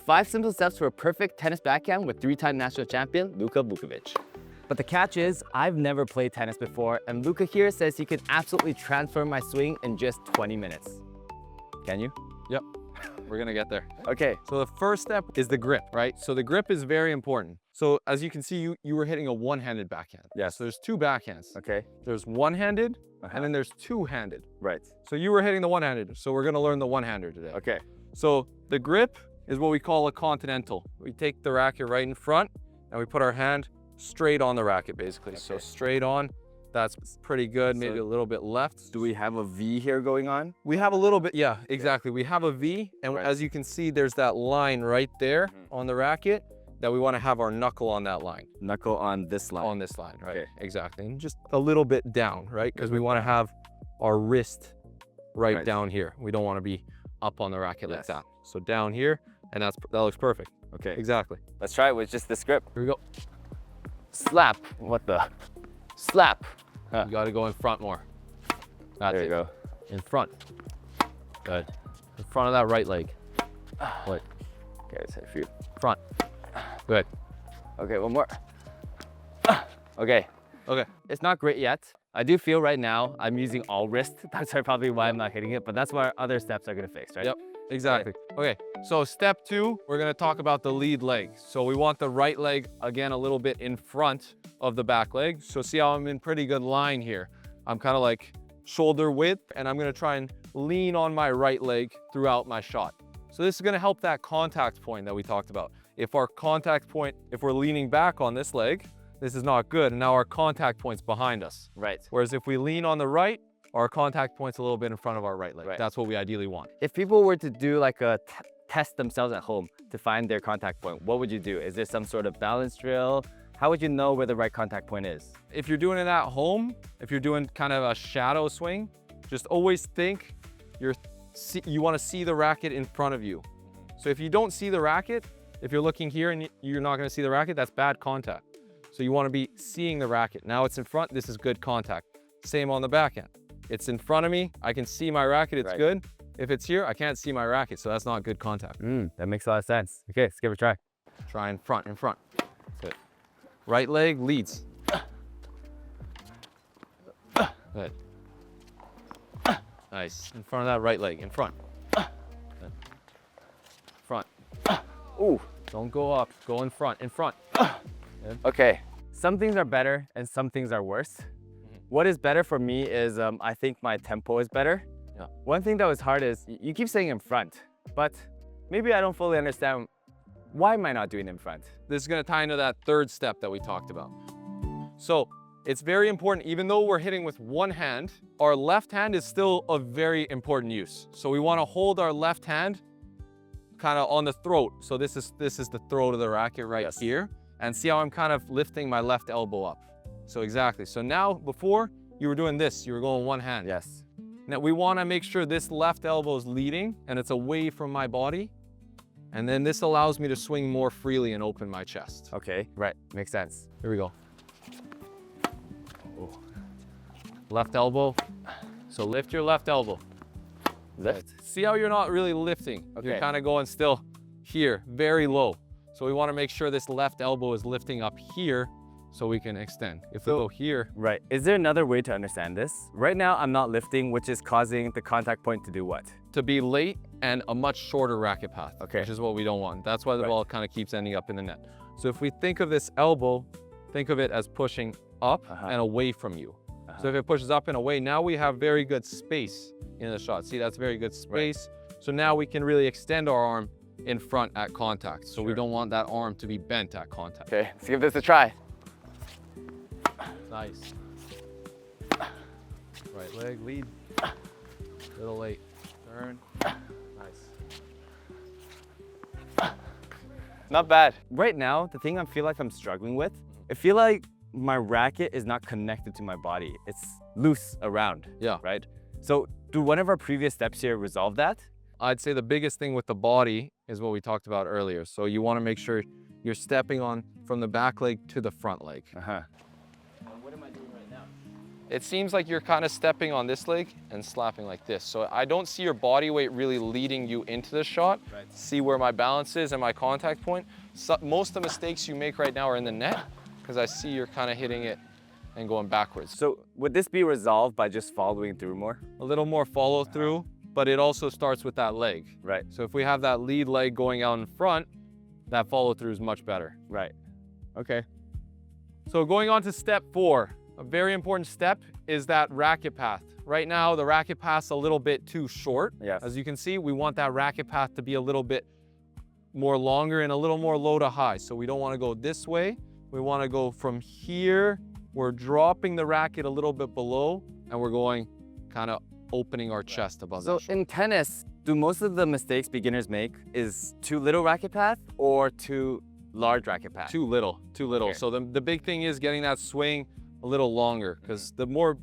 5 simple steps for a perfect tennis backhand with 3-time national champion Luka Vukovic. But the catch is, I've never played tennis before, and Luka here says he can absolutely transform my swing in just 20 minutes. Can you? Yep, we're gonna get there. Okay. So the first step is the grip, right? So the grip is very important. So as you can see, you were hitting a one-handed backhand. Yes. So there's 2 backhands. Okay. There's one-handed, and then there's two-handed. Right. So you were hitting the one-handed, so we're gonna learn the one-hander today. Okay. So the grip is what we call a continental. We take the racket right in front, and we put our hand straight on the racket, basically. Okay. So straight on, that's pretty good, maybe a little bit left. Do we have a V here going on? We have a little bit, yeah, exactly. We have a V, and as you can see, there's that line right there on the racket that we want to have our knuckle on that line. Knuckle on this line. On this line, right? Okay. Exactly. And just a little bit down, right? Because we want to have our wrist right down here. We don't want to be up on the racket like that. So down here, and that looks perfect. Okay. Exactly. Let's try it with just this grip. Here we go. Slap. What the? Slap. You got to go in front more. That's there you go. In front. Good. In front of that right leg. Wait. Okay, let's hit a few. Front. Good. Okay, one more. Okay. Okay. It's not great yet. I do feel right now I'm using all wrist. That's probably why I'm not hitting it, but that's what our other steps are gonna fix, right? Yep, exactly. Okay, so step 2, we're gonna talk about the lead leg. So we want the right leg, again, a little bit in front of the back leg. So see how I'm in pretty good line here. I'm kind of like shoulder width, and I'm gonna try and lean on my right leg throughout my shot. So this is gonna help that contact point that we talked about. If our contact point, if we're leaning back on this leg, this is not good, and now our contact point's behind us. Right. Whereas if we lean on the right, our contact point's a little bit in front of our right leg. Right. That's what we ideally want. If people were to do like a test themselves at home to find their contact point, what would you do? Is there some sort of balance drill? How would you know where the right contact point is? If you're doing it at home, if you're doing kind of a shadow swing, just always think you want to see the racket in front of you. So if you don't see the racket, if you're looking here and you're not going to see the racket, that's bad contact. So you want to be seeing the racket. Now it's in front, this is good contact. Same on the backhand. It's in front of me, I can see my racket, it's good. If it's here, I can't see my racket, so that's not good contact. That makes a lot of sense. Okay, let's give it a try. Try in front. Good. Right leg leads. Good. Nice. In front of that right leg, in front. Good. Front. Ooh. Don't go up, go in front, Okay, some things are better and some things are worse. What is better for me is I think my tempo is better. Yeah. One thing that was hard is you keep saying in front, but maybe I don't fully understand why am I not doing in front? This is gonna tie into that third step that we talked about. So it's very important, even though we're hitting with one hand, our left hand is still a very important use. So we wanna hold our left hand kind of on the throat. So this is the throat of the racket right here. And see how I'm kind of lifting my left elbow up. So exactly. So now, before you were doing this, you were going one hand. Yes. Now we want to make sure this left elbow is leading and it's away from my body. And then this allows me to swing more freely and open my chest. Okay, right, makes sense. Here we go. Left elbow. So lift your left elbow. Lift. See how you're not really lifting. Okay. You're kind of going still here, very low. So we want to make sure this left elbow is lifting up here so we can extend. If we go here. Right, is there another way to understand this? Right now I'm not lifting, which is causing the contact point to do what? To be late and a much shorter racket path, which is what we don't want. That's why the ball kind of keeps ending up in the net. So if we think of this elbow, think of it as pushing up and away from you. So if it pushes up and away, now we have very good space in the shot. See, that's very good space. So now we can really extend our arm in front at contact. So we don't want that arm to be bent at contact. Okay, let's give this a try. Nice. Right leg, lead. Little late. Turn. Nice. Not bad. Right now, the thing I feel like I'm struggling with, I feel like my racket is not connected to my body. It's loose around, right? So do one of our previous steps here resolve that? I'd say the biggest thing with the body is what we talked about earlier. So you want to make sure you're stepping on from the back leg to the front leg. What am I doing right now? it seems like you're kind of stepping on this leg and slapping like this. So I don't see your body weight really leading you into the shot. Right. See where my balance is and my contact point. So most of the mistakes you make right now are in the net because I see you're kind of hitting it and going backwards. So would this be resolved by just following through more? A little more follow through, but it also starts with that leg. Right. So if we have that lead leg going out in front, that follow through is much better. Right. Okay. So going on to step 4, a very important step is that racket path. Right now, the racket path's a little bit too short. Yes. As you can see, we want that racket path to be a little bit more longer and a little more low to high. So we don't want to go this way. We want to go from here. We're dropping the racket a little bit below, and we're going kind of opening our chest above So that. in tennis, do most of the mistakes beginners make is too little racket path or too large racket path? Too little, too little. Okay. So the big thing is getting that swing a little longer, because the more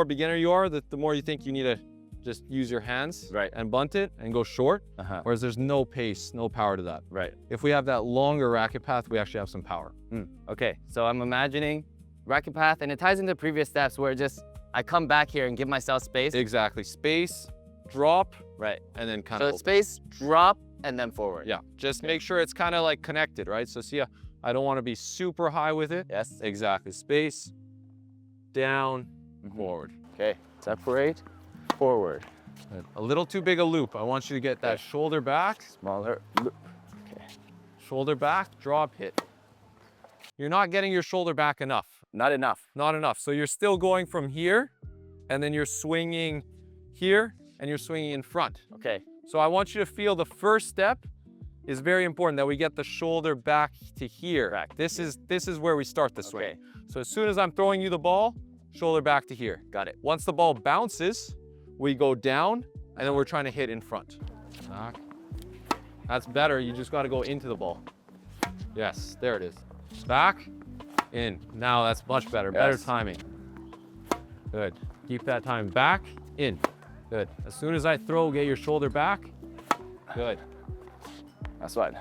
beginner you are, the more you think you need to just use your hands Right. and bunt it and go short, whereas there's no pace, no power to that. Right. If we have that longer racket path, we actually have some power. Okay, so I'm imagining racket path, and it ties into previous steps where just I come back here and give myself space. Exactly, space, drop, Right. and then kind So of it's space, drop, and then forward. Yeah, just make sure it's kind of like connected, right? So see, I don't want to be super high with it. Yes. Exactly, space, down, forward. Okay, separate, forward. Good. A little too big a loop. I want you to get that shoulder back, Smaller loop. Okay. shoulder back, drop, hit. You're not getting your shoulder back enough. Not enough. Not enough. So you're still going from here, and then you're swinging here, and you're swinging in front. Okay. So I want you to feel the first step is very important, that we get the shoulder back to here. Back. This is where we start the swing. Okay. So as soon as I'm throwing you the ball, shoulder back to here. Got it. Once the ball bounces, we go down, and then we're trying to hit in front. Back. That's better. You just got to go into the ball. Yes, there it is. Back, in. Now that's much better. Better Yes. timing. Good. Keep that time. Back, in. Good. As soon as I throw, get your shoulder back. Good. That's what.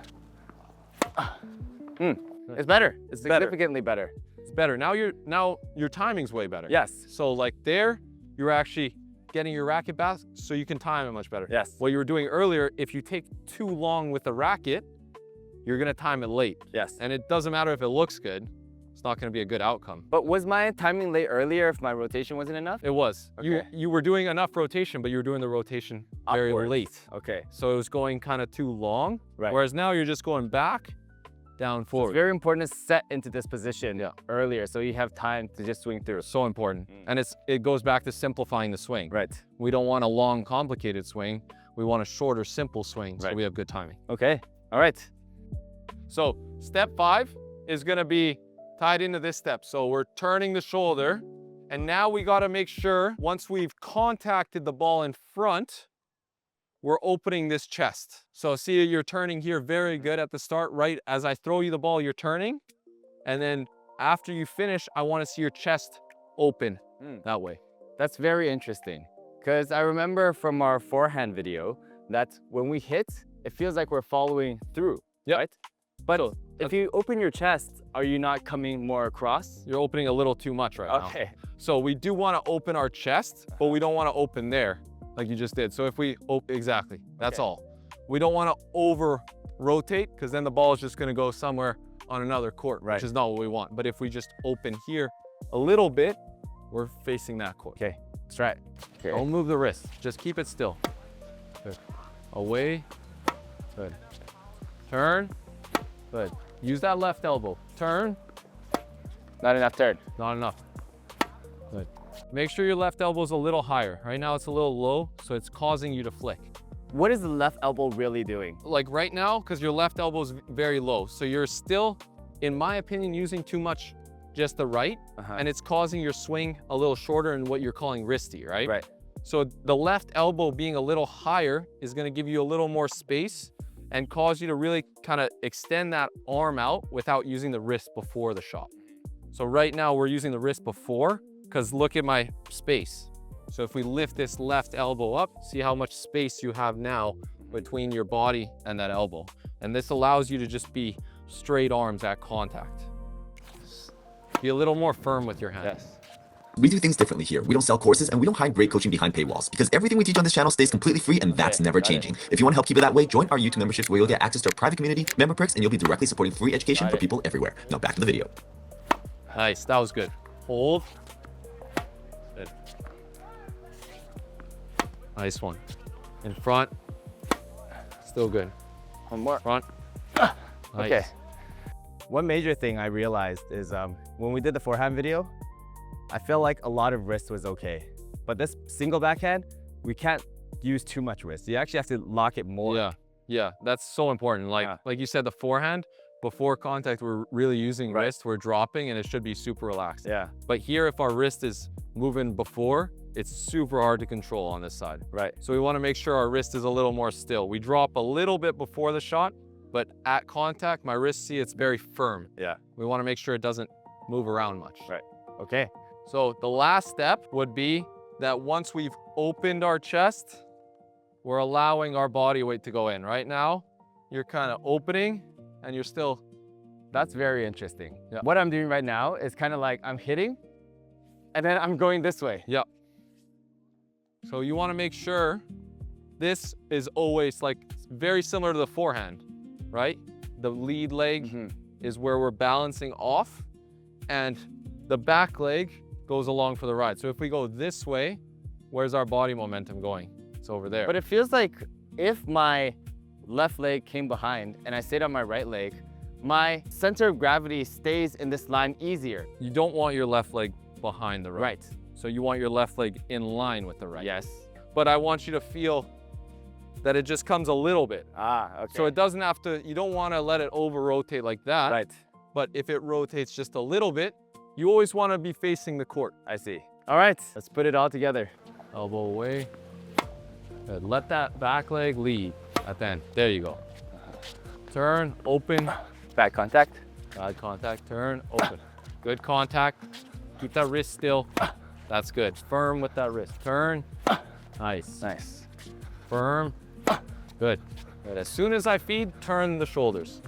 It's better. It's significantly better. It's better. Now your timing's way better. Yes. So like there, you're actually getting your racket back so you can time it much better. Yes. What you were doing earlier, if you take too long with the racket, you're gonna time it late. Yes. And it doesn't matter if it looks good, it's not gonna be a good outcome. But was my timing late earlier if my rotation wasn't enough? It was. Okay. You were doing enough rotation, but you were doing the rotation very Upwards. late. Okay. So it was going kind of too long. Right. Whereas now you're just going back, down, It's forward. very important to set into this position Yeah. earlier so you have time to just swing through. So important. And it goes back to simplifying the swing. Right. We don't want a long, complicated swing. We want a shorter, simple swing so Right. we have good timing. Okay. All right. So step 5 is gonna be tied into this step. So we're turning the shoulder, and now we gotta make sure once we've contacted the ball in front, we're opening this chest. So see, you're turning here very good at the start, right? As I throw you the ball, you're turning. And then after you finish, I wanna see your chest open that way. That's very interesting because I remember from our forehand video that when we hit, it feels like we're following through, Yep. right? But So if you open your chest, are you not coming more across? you're opening a little too much right now. Okay. So we do wanna open our chest, but we don't wanna open there like you just did. So if we, exactly, that's Okay. all. We don't wanna over rotate because then the ball is just gonna go somewhere on another court, Right. which is not what we want. But if we just open here a little bit, we're facing that court. Okay. That's right. Okay. Don't move the wrist, just keep it still. Good. Away, good. Turn, good. Use that left elbow. Turn, Not enough turn. not enough. Good. Make sure your left elbow's a little higher. Right now it's a little low, so it's causing you to flick. What is the left elbow really doing? Like right now, because your left elbow's very low, so you're still, in my opinion, using too much just the right, and it's causing your swing a little shorter and what you're calling wristy, right? Right. So the left elbow being a little higher is gonna give you a little more space and cause you to really kind of extend that arm out without using the wrist before the shot. So right now we're using the wrist before, because look at my space. So if we lift this left elbow up, see how much space you have now between your body and that elbow. And this allows you to just be straight arms at contact. Be a little more firm with your hand. Yes. We do things differently here. We don't sell courses and we don't hide great coaching behind paywalls because everything we teach on this channel stays completely free and that's never changing. If you want to help keep it that way, join our YouTube memberships where you'll get access to our private community, member perks, and you'll be directly supporting free education for people everywhere. Now back to the video. Nice, that was good. Hold. Good. Nice one. In front. Still good. One more. Front. Nice. Okay. One major thing I realized is when we did the forehand video, I feel like a lot of wrist was okay. But this single backhand, we can't use too much wrist. You actually have to lock it more. Yeah, that's so important. Like you said, the forehand, before contact, we're really using wrist, we're dropping, and it should be super relaxed. Yeah. But here, if our wrist is moving before, it's super hard to control on this side. Right. So we want to make sure our wrist is a little more still. We drop a little bit before the shot, but at contact, my wrist, see, it's very firm. Yeah. We want to make sure it doesn't move around much. Right. Okay. So the last step would be that once we've opened our chest, we're allowing our body weight to go in. Right now, you're kind of opening and you're still. That's very interesting. Yeah. What I'm doing right now is kind of like I'm hitting and then I'm going this way. Yeah. So you want to make sure this is always like very similar to the forehand, right? The lead leg is where we're balancing off and the back leg goes along for the ride. So if we go this way, where's our body momentum going? It's over there. But it feels like if my left leg came behind and I stayed on my right leg, my center of gravity stays in this line easier. You don't want your left leg behind the right. Right. So you want your left leg in line with the right. Yes. But I want you to feel that it just comes a little bit. Ah, okay. So it doesn't have to, you don't want to let it over rotate like that. Right. But if it rotates just a little bit, you always want to be facing the court. I see. All right, let's put it all together. Elbow away. Good. Let that back leg lead at the end. There you go. Turn, open. Back contact. Bad contact, turn, open. Good contact. Keep that wrist still. That's good. Firm with that wrist. Turn. Nice. Nice. Firm. Good. Good. As soon as I feed, turn the shoulders.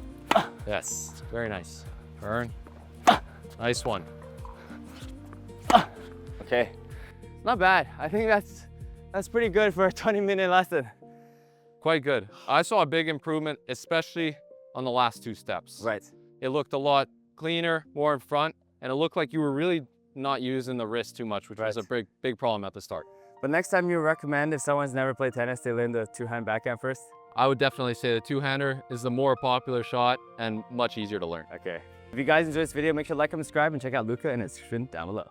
Yes. Very nice. Turn. Nice one. Okay. Not bad. I think that's pretty good for a 20-minute lesson. Quite good. I saw a big improvement, especially on the last two steps. Right. It looked a lot cleaner, more in front, and it looked like you were really not using the wrist too much, which was a big problem at the start. But next time you recommend, if someone's never played tennis, they learn the two-hand backhand first? I would definitely say the two-hander is the more popular shot and much easier to learn. Okay. If you guys enjoyed this video, make sure to like and subscribe and check out Luka in the description down below.